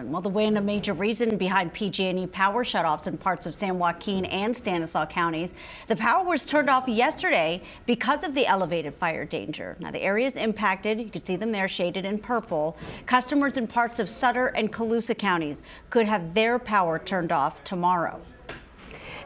Well, the wind, a major reason behind PG&E power shutoffs in parts of San Joaquin and Stanislaus counties. The power was turned off yesterday because of the elevated fire danger. Now, the areas impacted, you can see them there shaded in purple. Customers in parts of Sutter and Colusa counties could have their power turned off tomorrow.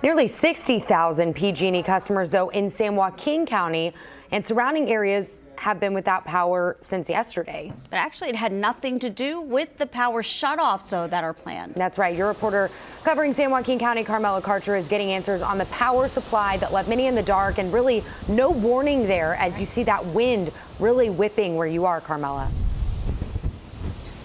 Nearly 60,000 PG&E customers, though, in San Joaquin County and surrounding areas have been without power since yesterday. But actually, it had nothing to do with the power shutoffs, though, that are planned. That's right. Your reporter covering San Joaquin County, Carmela Karcher, is getting answers on the power supply that left many in the dark, and really no warning there as you see that wind really whipping where you are, Carmela.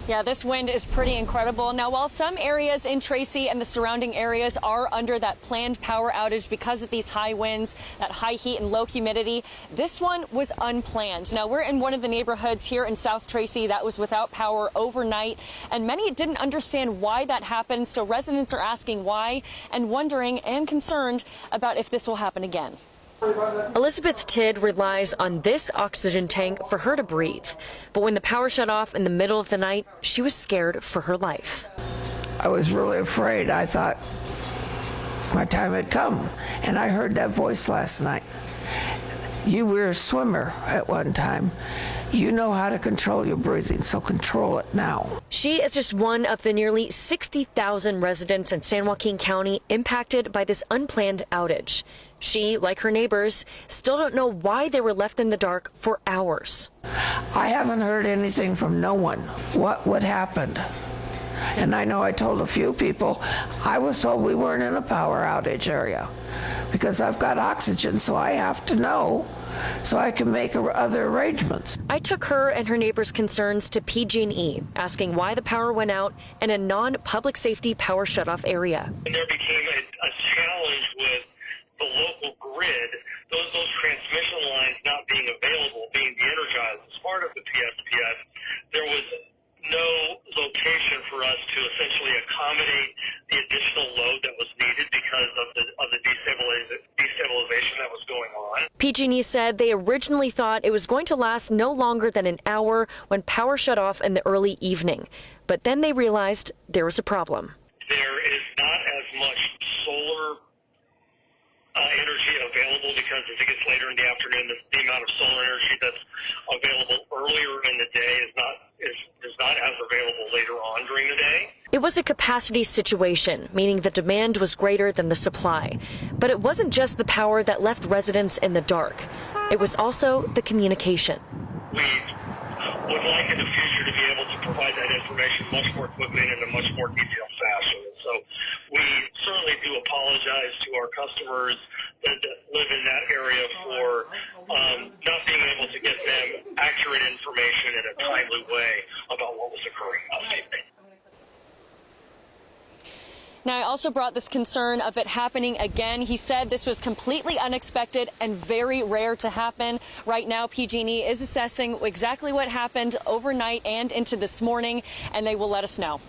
Yeah, this wind is pretty incredible. Now, while some areas in Tracy and the surrounding areas are under that planned power outage because of these high winds, that high heat and low humidity, this one was unplanned. Now, we're in one of the neighborhoods here in South Tracy that was without power overnight, and many didn't understand why that happened. So residents are asking why and wondering and concerned about if this will happen again. Elizabeth Tidd relies on this oxygen tank for her to breathe. But when the power shut off in the middle of the night, she was scared for her life. I was really afraid. I thought my time had come. And I heard that voice last night. You were a swimmer at one time. You know how to control your breathing, so control it now. She is just one of the nearly 60,000 residents in San Joaquin County impacted by this unplanned outage. She, like her neighbors, still don't know why they were left in the dark for hours. I haven't heard anything from no one. What happened? And I know I told a few people, I was told we weren't in a power outage area because I've got oxygen, so I have to know so I can make other arrangements. I took her and her neighbors' concerns to PG&E, asking why the power went out in a non-public safety power shutoff area. And there became a challenge with the local grid, those transmission lines not being available, being de-energized as part of the PSPS. There was no location for us to essentially accommodate the additional load that was needed because of the destabilization that was going on. PG&E said they originally thought it was going to last no longer than an hour when power shut off in the early evening. But then they realized there was a problem. There is not as much solar energy available because as it gets later in the afternoon, the amount of solar energy that's available earlier in the day is not as available later on during the day. It was a capacity situation, meaning the demand was greater than the supply. But it wasn't just the power that left residents in the dark. It was also the communication. We would like in the future to be able to provide that information much more quickly and in a much more detailed fashion. So we certainly do apologize to our customers that live in that area for not being able to get them accurate information in a timely way about what was occurring last evening. Now, I also brought this concern of it happening again. He said this was completely unexpected and very rare to happen. Right now, PG&E is assessing exactly what happened overnight and into this morning, and they will let us know.